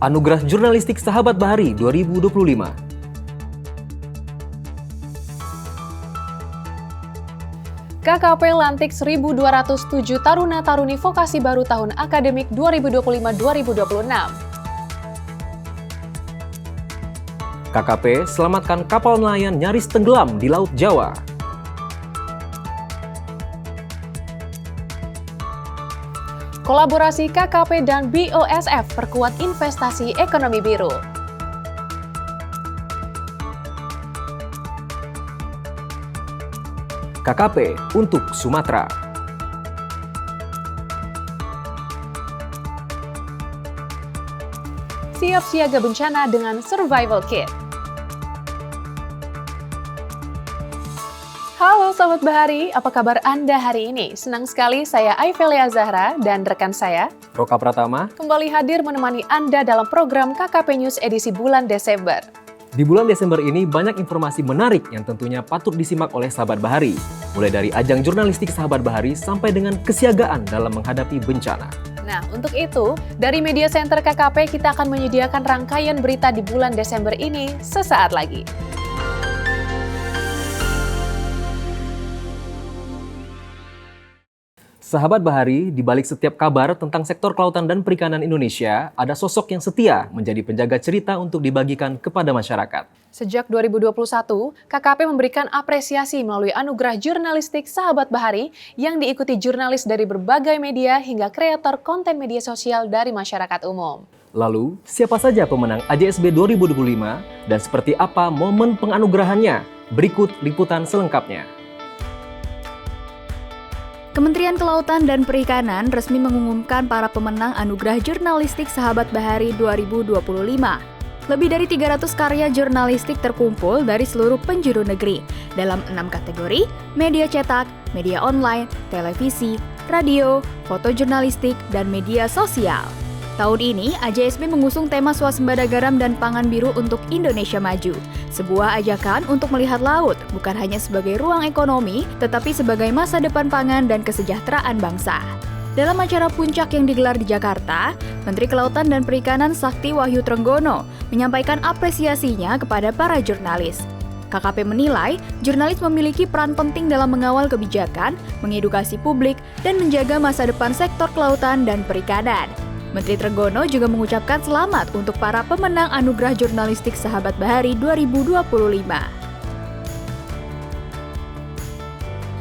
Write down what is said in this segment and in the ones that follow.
Anugerah Jurnalistik Sahabat Bahari 2025. KKP lantik 1.207 taruna-taruni vokasi baru tahun akademik 2025-2026. KKP selamatkan kapal nelayan nyaris tenggelam di Laut Jawa. Kolaborasi KKP dan BOSF perkuat investasi ekonomi biru. KKP untuk Sumatera. Siap siaga bencana dengan Survival Kit. Halo Sobat Bahari, apa kabar Anda hari ini? Senang sekali saya Aifelia Zahra dan rekan saya Roka Pratama kembali hadir menemani Anda dalam program KKP News edisi bulan Desember. Di bulan Desember ini banyak informasi menarik yang tentunya patut disimak oleh Sahabat Bahari. Mulai dari ajang jurnalistik Sahabat Bahari sampai dengan kesiagaan dalam menghadapi bencana. Nah, untuk itu, dari Media Center KKP kita akan menyediakan rangkaian berita di bulan Desember ini sesaat lagi. Sahabat Bahari, di balik setiap kabar tentang sektor kelautan dan perikanan Indonesia, ada sosok yang setia menjadi penjaga cerita untuk dibagikan kepada masyarakat. Sejak 2021, KKP memberikan apresiasi melalui anugerah jurnalistik Sahabat Bahari yang diikuti jurnalis dari berbagai media hingga kreator konten media sosial dari masyarakat umum. Lalu, siapa saja pemenang AJSB 2025 dan seperti apa momen penganugerahannya? Berikut liputan selengkapnya. Kementerian Kelautan dan Perikanan resmi mengumumkan para pemenang Anugerah Jurnalistik Sahabat Bahari 2025. Lebih dari 300 karya jurnalistik terkumpul dari seluruh penjuru negeri dalam 6 kategori: media cetak, media online, televisi, radio, fotojurnalistik, dan media sosial. Tahun ini, AJSB mengusung tema swasembada garam dan pangan biru untuk Indonesia Maju. Sebuah ajakan untuk melihat laut bukan hanya sebagai ruang ekonomi, tetapi sebagai masa depan pangan dan kesejahteraan bangsa. Dalam acara puncak yang digelar di Jakarta, Menteri Kelautan dan Perikanan Sakti Wahyu Trenggono menyampaikan apresiasinya kepada para jurnalis. KKP menilai, jurnalis memiliki peran penting dalam mengawal kebijakan, mengedukasi publik, dan menjaga masa depan sektor kelautan dan perikanan. Menteri Trenggono juga mengucapkan selamat untuk para pemenang Anugerah Jurnalistik Sahabat Bahari 2025.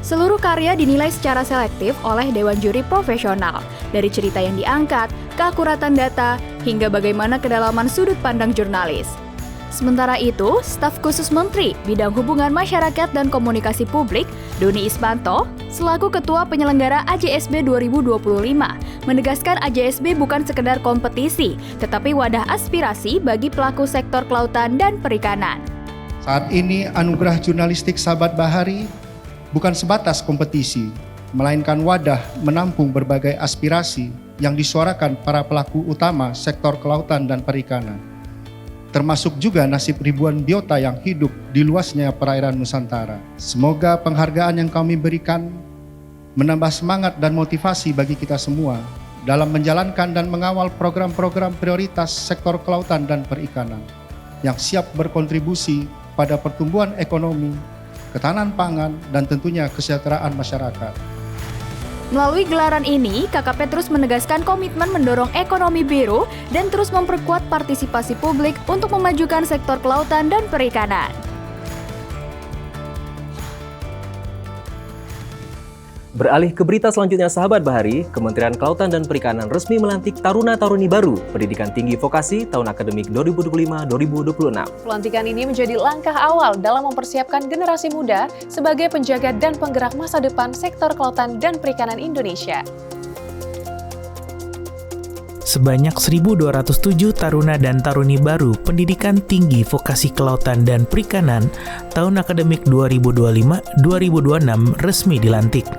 Seluruh karya dinilai secara selektif oleh Dewan Juri Profesional, dari cerita yang diangkat, keakuratan data, hingga bagaimana kedalaman sudut pandang jurnalis. Sementara itu, staf khusus Menteri Bidang Hubungan Masyarakat dan Komunikasi Publik, Doni Ismanto, selaku Ketua Penyelenggara AJSB 2025, menegaskan AJSB bukan sekedar kompetisi, tetapi wadah aspirasi bagi pelaku sektor kelautan dan perikanan. Saat ini, Anugerah Jurnalistik Sahabat Bahari bukan sebatas kompetisi, melainkan wadah menampung berbagai aspirasi yang disuarakan para pelaku utama sektor kelautan dan perikanan. Termasuk juga nasib ribuan biota yang hidup di luasnya perairan Nusantara. Semoga penghargaan yang kami berikan menambah semangat dan motivasi bagi kita semua dalam menjalankan dan mengawal program-program prioritas sektor kelautan dan perikanan yang siap berkontribusi pada pertumbuhan ekonomi, ketahanan pangan, dan tentunya kesejahteraan masyarakat. Melalui gelaran ini, KKP terus menegaskan komitmen mendorong ekonomi biru dan terus memperkuat partisipasi publik untuk memajukan sektor kelautan dan perikanan. Beralih ke berita selanjutnya Sahabat Bahari, Kementerian Kelautan dan Perikanan resmi melantik taruna-taruni baru Pendidikan Tinggi Vokasi tahun akademik 2025-2026. Pelantikan ini menjadi langkah awal dalam mempersiapkan generasi muda sebagai penjaga dan penggerak masa depan sektor kelautan dan perikanan Indonesia. Sebanyak 1.207 taruna dan taruni baru Pendidikan Tinggi Vokasi Kelautan dan Perikanan tahun akademik 2025-2026 resmi dilantik.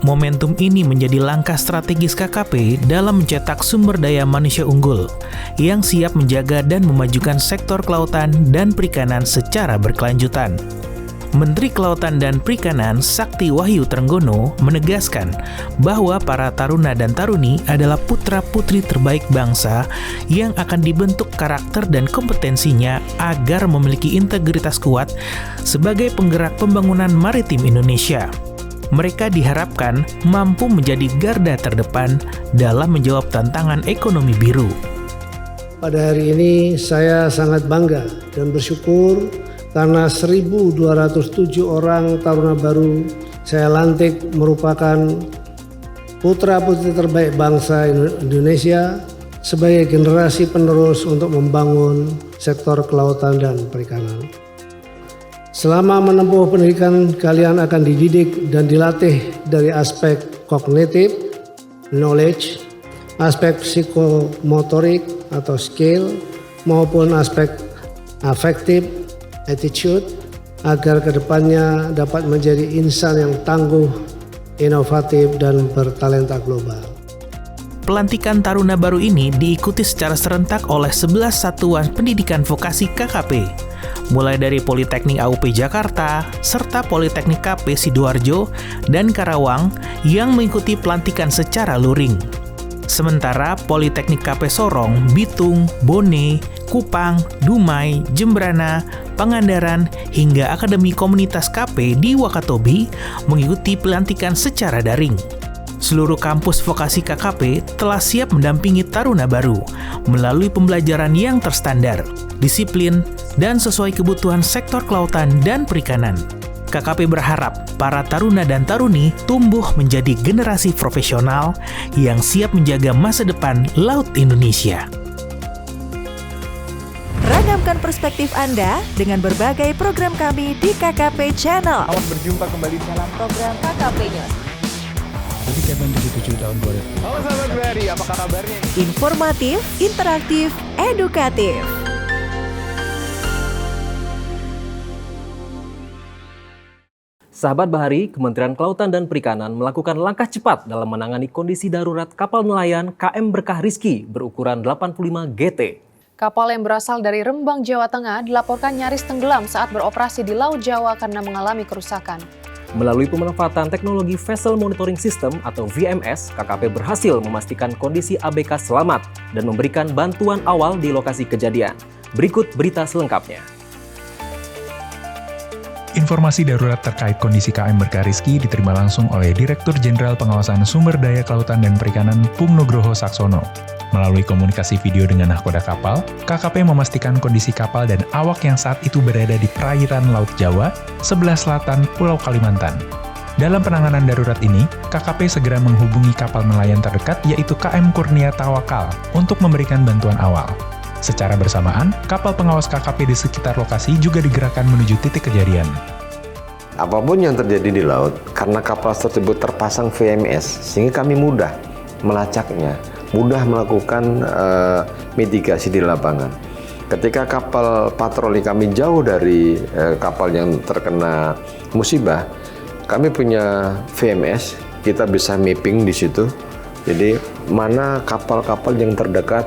Momentum ini menjadi langkah strategis KKP dalam mencetak sumber daya manusia unggul yang siap menjaga dan memajukan sektor kelautan dan perikanan secara berkelanjutan. Menteri Kelautan dan Perikanan Sakti Wahyu Trenggono menegaskan bahwa para taruna dan taruni adalah putra-putri terbaik bangsa yang akan dibentuk karakter dan kompetensinya agar memiliki integritas kuat sebagai penggerak pembangunan maritim Indonesia. Mereka diharapkan mampu menjadi garda terdepan dalam menjawab tantangan ekonomi biru. Pada hari ini saya sangat bangga dan bersyukur karena 1.207 orang taruna baru saya lantik merupakan putra-putri terbaik bangsa Indonesia sebagai generasi penerus untuk membangun sektor kelautan dan perikanan. Selama menempuh pendidikan, kalian akan dididik dan dilatih dari aspek kognitif, knowledge, aspek psikomotorik atau skill, maupun aspek afektif, attitude, agar kedepannya dapat menjadi insan yang tangguh, inovatif, dan bertalenta global. Pelantikan taruna baru ini diikuti secara serentak oleh 11 satuan pendidikan vokasi KKP, mulai dari Politeknik AUP Jakarta, serta Politeknik KP Sidoarjo dan Karawang yang mengikuti pelantikan secara luring. Sementara Politeknik KP Sorong, Bitung, Bone, Kupang, Dumai, Jembrana, Pangandaran, hingga Akademi Komunitas KP di Wakatobi mengikuti pelantikan secara daring. Seluruh kampus vokasi KKP telah siap mendampingi taruna baru melalui pembelajaran yang terstandar, disiplin, dan sesuai kebutuhan sektor kelautan dan perikanan. KKP berharap para taruna dan taruni tumbuh menjadi generasi profesional yang siap menjaga masa depan Laut Indonesia. Ragamkan perspektif Anda dengan berbagai program kami di KKP Channel. Selamat berjumpa kembali dalam program KKP News. Jadi Kevin 77 tahun 2000. Halo sahabat Bahari, apa kabarnya? Informatif, interaktif, edukatif. Sahabat Bahari, Kementerian Kelautan dan Perikanan melakukan langkah cepat dalam menangani kondisi darurat kapal nelayan KM Berkah Rizky berukuran 85 GT. Kapal yang berasal dari Rembang, Jawa Tengah dilaporkan nyaris tenggelam saat beroperasi di Laut Jawa karena mengalami kerusakan. Melalui pemanfaatan teknologi Vessel Monitoring System atau VMS, KKP berhasil memastikan kondisi ABK selamat dan memberikan bantuan awal di lokasi kejadian. Berikut berita selengkapnya. Informasi darurat terkait kondisi KM Berkah Rizky diterima langsung oleh Direktur Jenderal Pengawasan Sumber Daya Kelautan dan Perikanan Pung Nugroho Saksono. Melalui komunikasi video dengan nahkoda kapal, KKP memastikan kondisi kapal dan awak yang saat itu berada di perairan Laut Jawa, sebelah selatan Pulau Kalimantan. Dalam penanganan darurat ini, KKP segera menghubungi kapal nelayan terdekat yaitu KM Kurnia Tawakal untuk memberikan bantuan awal. Secara bersamaan, kapal pengawas KKP di sekitar lokasi juga digerakkan menuju titik kejadian. Apapun yang terjadi di laut, karena kapal tersebut terpasang VMS, sehingga kami mudah melacaknya, mudah melakukan mitigasi di lapangan. Ketika kapal patroli kami jauh dari kapal yang terkena musibah, kami punya VMS, kita bisa mapping di situ. Jadi mana kapal-kapal yang terdekat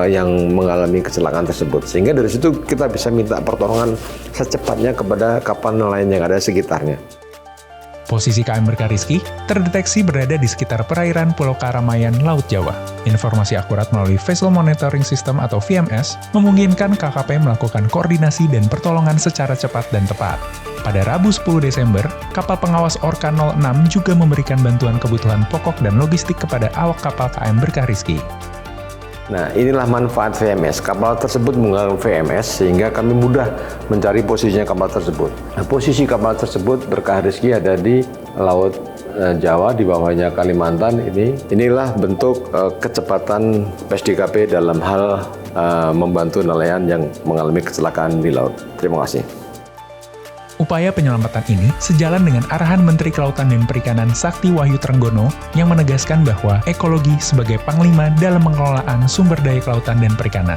yang mengalami kecelakaan tersebut, sehingga dari situ kita bisa minta pertolongan secepatnya kepada kapal nelayan yang ada di sekitarnya. Posisi KM Berkah Rizky terdeteksi berada di sekitar perairan Pulau Karamayan, Laut Jawa. Informasi akurat melalui Vessel Monitoring System atau VMS memungkinkan KKP melakukan koordinasi dan pertolongan secara cepat dan tepat. Pada Rabu 10 Desember, kapal pengawas Orca 06 juga memberikan bantuan kebutuhan pokok dan logistik kepada awak kapal KM Berkah Rizky. Nah, inilah manfaat VMS. Kapal tersebut menggunakan VMS sehingga kami mudah mencari posisinya kapal tersebut. Nah, posisi kapal tersebut Berkah Rizky ada di Laut Jawa, di bawahnya Kalimantan. Inilah bentuk kecepatan PSDKP dalam hal membantu nelayan yang mengalami kecelakaan di laut. Terima kasih. Upaya penyelamatan ini sejalan dengan arahan Menteri Kelautan dan Perikanan Sakti Wahyu Trenggono yang menegaskan bahwa ekologi sebagai panglima dalam pengelolaan sumber daya kelautan dan perikanan.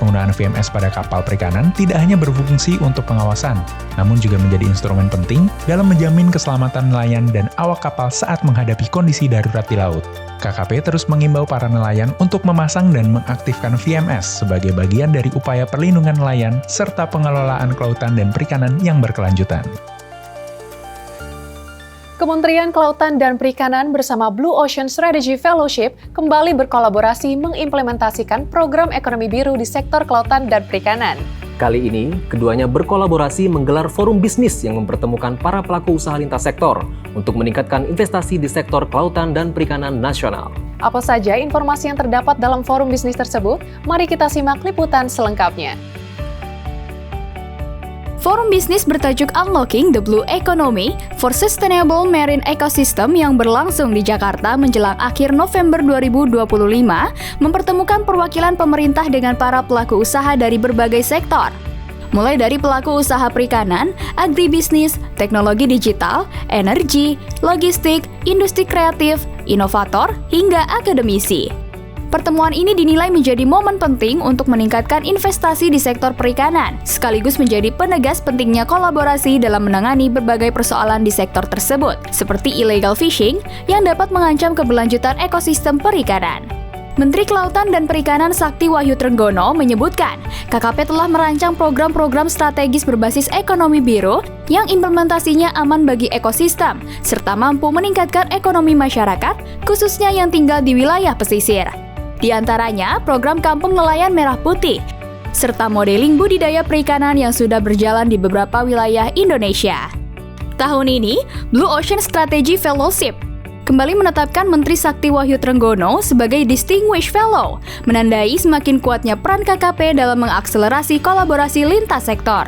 penggunaan VMS pada kapal perikanan tidak hanya berfungsi untuk pengawasan, namun juga menjadi instrumen penting dalam menjamin keselamatan nelayan dan awak kapal saat menghadapi kondisi darurat di laut. KKP terus mengimbau para nelayan untuk memasang dan mengaktifkan VMS sebagai bagian dari upaya perlindungan nelayan serta pengelolaan kelautan dan perikanan yang berkelanjutan. Kementerian Kelautan dan Perikanan bersama Blue Ocean Strategy Fellowship kembali berkolaborasi mengimplementasikan program ekonomi biru di sektor kelautan dan perikanan. Kali ini, keduanya berkolaborasi menggelar forum bisnis yang mempertemukan para pelaku usaha lintas sektor untuk meningkatkan investasi di sektor kelautan dan perikanan nasional. Apa saja informasi yang terdapat dalam forum bisnis tersebut? Mari kita simak liputan selengkapnya. Forum bisnis bertajuk Unlocking the Blue Economy for Sustainable Marine Ecosystem yang berlangsung di Jakarta menjelang akhir November 2025 mempertemukan perwakilan pemerintah dengan para pelaku usaha dari berbagai sektor. Mulai dari pelaku usaha perikanan, agribisnis, teknologi digital, energi, logistik, industri kreatif, inovator, hingga akademisi. Pertemuan ini dinilai menjadi momen penting untuk meningkatkan investasi di sektor perikanan, sekaligus menjadi penegas pentingnya kolaborasi dalam menangani berbagai persoalan di sektor tersebut, seperti illegal fishing yang dapat mengancam keberlanjutan ekosistem perikanan. Menteri Kelautan dan Perikanan Sakti Wahyu Trenggono menyebutkan, KKP telah merancang program-program strategis berbasis ekonomi biru yang implementasinya aman bagi ekosistem, serta mampu meningkatkan ekonomi masyarakat, khususnya yang tinggal di wilayah pesisir. Di antaranya, program Kampung Nelayan Merah Putih, serta modeling budidaya perikanan yang sudah berjalan di beberapa wilayah Indonesia. Tahun ini, Blue Ocean Strategy Fellowship kembali menetapkan Menteri Sakti Wahyu Trenggono sebagai Distinguished Fellow, menandai semakin kuatnya peran KKP dalam mengakselerasi kolaborasi lintas sektor.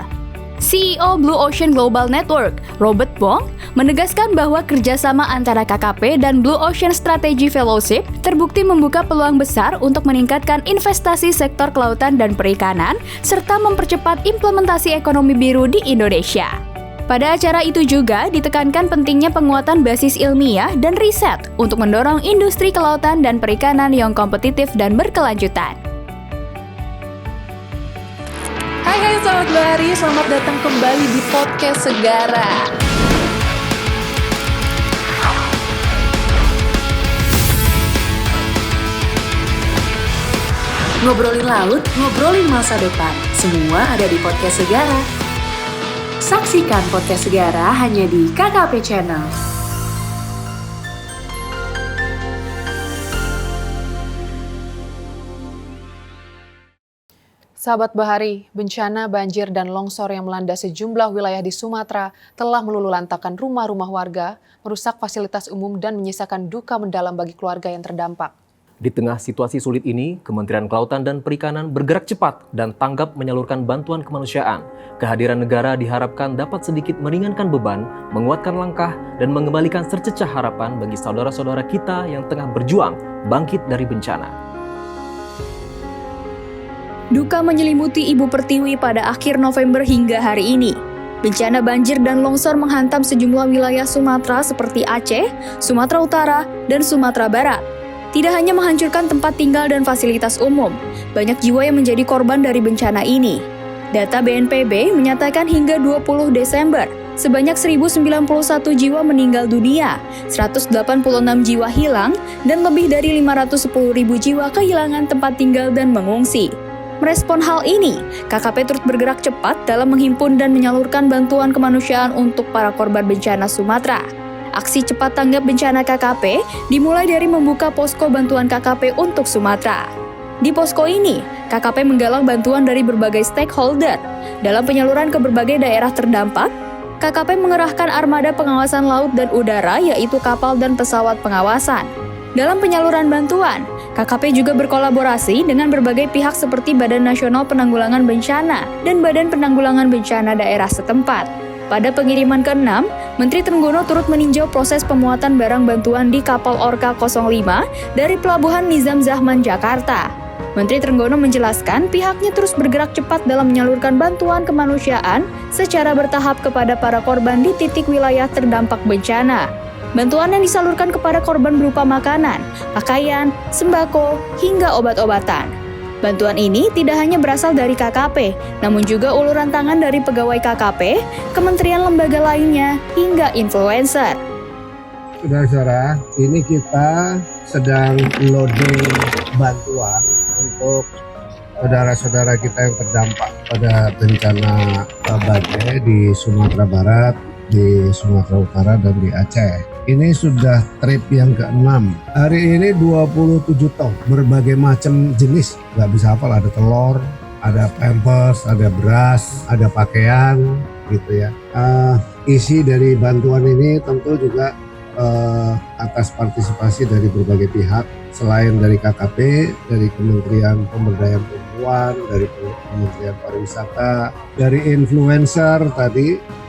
CEO Blue Ocean Global Network, Robert Bong, menegaskan bahwa kerjasama antara KKP dan Blue Ocean Strategy Fellowship terbukti membuka peluang besar untuk meningkatkan investasi sektor kelautan dan perikanan, serta mempercepat implementasi ekonomi biru di Indonesia. Pada acara itu juga ditekankan pentingnya penguatan basis ilmiah dan riset untuk mendorong industri kelautan dan perikanan yang kompetitif dan berkelanjutan. Hai Sahabat Bahari, selamat datang kembali di Podcast Segara. Ngobrolin laut, ngobrolin masa depan, semua ada di Podcast Segara. Saksikan Podcast Segara hanya di KKP Channel. Sahabat Bahari, bencana banjir dan longsor yang melanda sejumlah wilayah di Sumatera telah meluluhlantakkan rumah-rumah warga, merusak fasilitas umum dan menyisakan duka mendalam bagi keluarga yang terdampak. Di tengah situasi sulit ini, Kementerian Kelautan dan Perikanan bergerak cepat dan tanggap menyalurkan bantuan kemanusiaan. Kehadiran negara diharapkan dapat sedikit meringankan beban, menguatkan langkah, dan mengembalikan secercah harapan bagi saudara-saudara kita yang tengah berjuang bangkit dari bencana. Duka menyelimuti Ibu Pertiwi pada akhir November hingga hari ini. Bencana banjir dan longsor menghantam sejumlah wilayah Sumatera seperti Aceh, Sumatera Utara, dan Sumatera Barat. Tidak hanya menghancurkan tempat tinggal dan fasilitas umum, banyak jiwa yang menjadi korban dari bencana ini. Data BNPB menyatakan hingga 20 Desember, sebanyak 1.091 jiwa meninggal dunia, 186 jiwa hilang, dan lebih dari 510.000 jiwa kehilangan tempat tinggal dan mengungsi. Merespon hal ini, KKP turut bergerak cepat dalam menghimpun dan menyalurkan bantuan kemanusiaan untuk para korban bencana Sumatera. Aksi cepat tanggap bencana KKP dimulai dari membuka posko bantuan KKP untuk Sumatera. Di posko ini, KKP menggalang bantuan dari berbagai stakeholder. Dalam penyaluran ke berbagai daerah terdampak, KKP mengerahkan armada pengawasan laut dan udara, yaitu kapal dan pesawat pengawasan. Dalam penyaluran bantuan, KKP juga berkolaborasi dengan berbagai pihak seperti Badan Nasional Penanggulangan Bencana dan Badan Penanggulangan Bencana daerah setempat. Pada pengiriman ke-6, Menteri Trenggono turut meninjau proses pemuatan barang bantuan di kapal Orca 05 dari Pelabuhan Nizam Zahman, Jakarta. Menteri Trenggono menjelaskan pihaknya terus bergerak cepat dalam menyalurkan bantuan kemanusiaan secara bertahap kepada para korban di titik wilayah terdampak bencana. Bantuan yang disalurkan kepada korban berupa makanan, pakaian, sembako, hingga obat-obatan. Bantuan ini tidak hanya berasal dari KKP, namun juga uluran tangan dari pegawai KKP, kementerian lembaga lainnya, hingga influencer. Saudara-saudara, ini kita sedang loading bantuan untuk saudara-saudara kita yang terdampak pada bencana badai di Sumatera Barat, di Sumatera Utara, dan di Aceh. Ini sudah trip yang ke-6. Hari ini 27 ton, berbagai macam jenis. Nggak bisa hafal, ada telur, ada pampers, ada beras, ada pakaian, gitu ya. Isi dari bantuan ini tentu juga atas partisipasi dari berbagai pihak, selain dari KKP, dari Kementerian Pemberdayaan Perempuan, dari Kementerian Pariwisata, dari influencer tadi.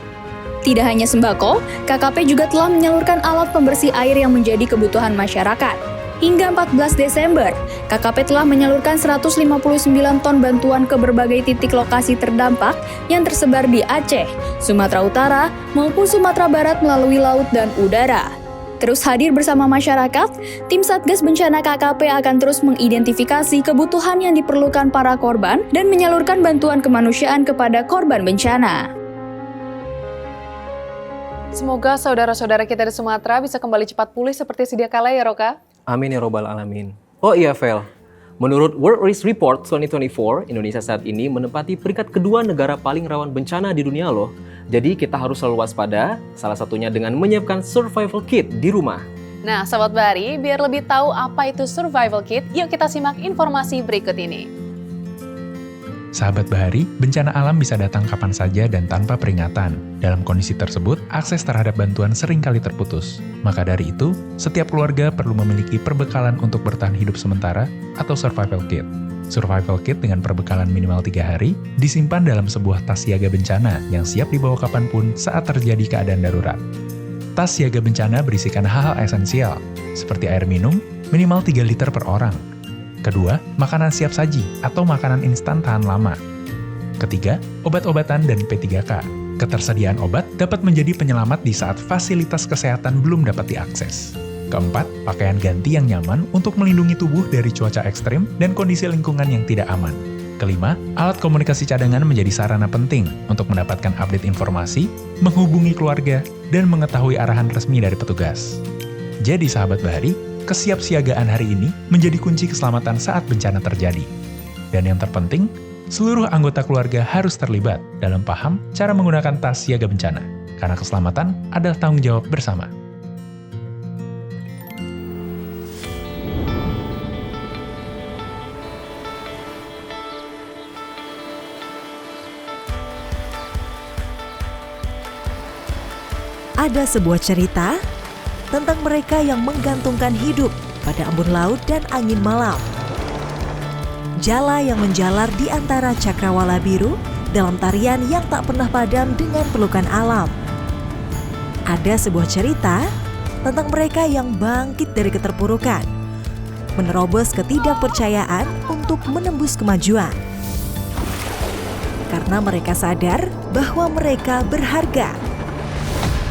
Tidak hanya sembako, KKP juga telah menyalurkan alat pembersih air yang menjadi kebutuhan masyarakat. Hingga 14 Desember, KKP telah menyalurkan 159 ton bantuan ke berbagai titik lokasi terdampak yang tersebar di Aceh, Sumatera Utara, maupun Sumatera Barat melalui laut dan udara. Terus hadir bersama masyarakat, tim Satgas Bencana KKP akan terus mengidentifikasi kebutuhan yang diperlukan para korban dan menyalurkan bantuan kemanusiaan kepada korban bencana. Semoga saudara-saudara kita di Sumatera bisa kembali cepat pulih seperti sedia kala ya Roka. Amin ya robbal alamin. Oh iya Vel, menurut World Risk Report 2024, Indonesia saat ini menempati peringkat kedua negara paling rawan bencana di dunia loh. Jadi kita harus selalu waspada, salah satunya dengan menyiapkan survival kit di rumah. Nah Sahabat Bahari, biar lebih tahu apa itu survival kit, yuk kita simak informasi berikut ini. Sahabat Bahari, bencana alam bisa datang kapan saja dan tanpa peringatan. Dalam kondisi tersebut, akses terhadap bantuan seringkali terputus. Maka dari itu, setiap keluarga perlu memiliki perbekalan untuk bertahan hidup sementara atau survival kit. Survival kit dengan perbekalan minimal 3 hari disimpan dalam sebuah tas siaga bencana yang siap dibawa kapanpun saat terjadi keadaan darurat. Tas siaga bencana berisikan hal-hal esensial, seperti air minum minimal 3 liter per orang. Kedua, makanan siap saji atau makanan instan tahan lama. Ketiga, obat-obatan dan P3K. Ketersediaan obat dapat menjadi penyelamat di saat fasilitas kesehatan belum dapat diakses. Keempat, pakaian ganti yang nyaman untuk melindungi tubuh dari cuaca ekstrim dan kondisi lingkungan yang tidak aman. Kelima, alat komunikasi cadangan menjadi sarana penting untuk mendapatkan update informasi, menghubungi keluarga, dan mengetahui arahan resmi dari petugas. Jadi sahabat Bahari, kesiapsiagaan hari ini menjadi kunci keselamatan saat bencana terjadi. Dan yang terpenting, seluruh anggota keluarga harus terlibat dalam paham cara menggunakan tas siaga bencana, karena keselamatan adalah tanggung jawab bersama. Ada sebuah cerita tentang mereka yang menggantungkan hidup pada embun laut dan angin malam. Jala yang menjalar di antara cakrawala biru dalam tarian yang tak pernah padam dengan pelukan alam. Ada sebuah cerita tentang mereka yang bangkit dari keterpurukan, menerobos ketidakpercayaan untuk menembus kemajuan. Karena mereka sadar bahwa mereka berharga.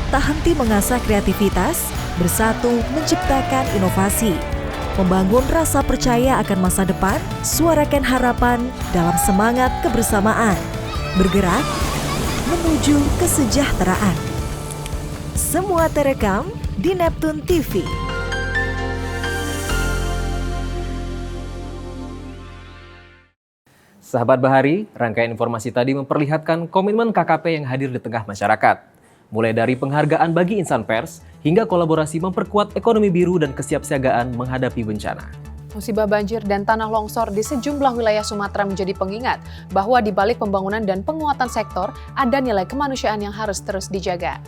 Tak henti mengasah kreativitas, bersatu menciptakan inovasi, membangun rasa percaya akan masa depan, suarakan harapan dalam semangat kebersamaan, bergerak menuju kesejahteraan. Semua terekam di Neptune TV. Sahabat Bahari, rangkaian informasi tadi memperlihatkan komitmen KKP yang hadir di tengah masyarakat. Mulai dari penghargaan bagi insan pers, hingga kolaborasi memperkuat ekonomi biru dan kesiapsiagaan menghadapi bencana. Musibah banjir dan tanah longsor di sejumlah wilayah Sumatera menjadi pengingat bahwa di balik pembangunan dan penguatan sektor, ada nilai kemanusiaan yang harus terus dijaga.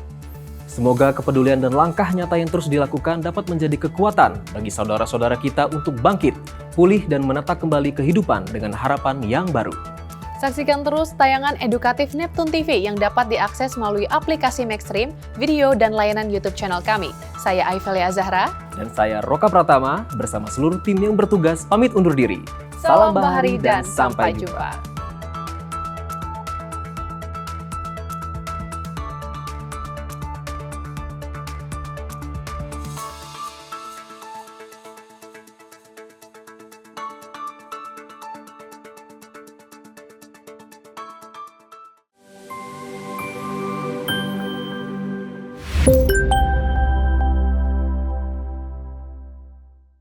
Semoga kepedulian dan langkah nyata yang terus dilakukan dapat menjadi kekuatan bagi saudara-saudara kita untuk bangkit, pulih dan menata kembali kehidupan dengan harapan yang baru. Saksikan terus tayangan edukatif Neptune TV yang dapat diakses melalui aplikasi Maxstream, video, dan layanan YouTube channel kami. Saya Aifelia Zahra. Dan saya Roka Pratama, bersama seluruh tim yang bertugas pamit undur diri. Salam Bahari dan sampai jumpa.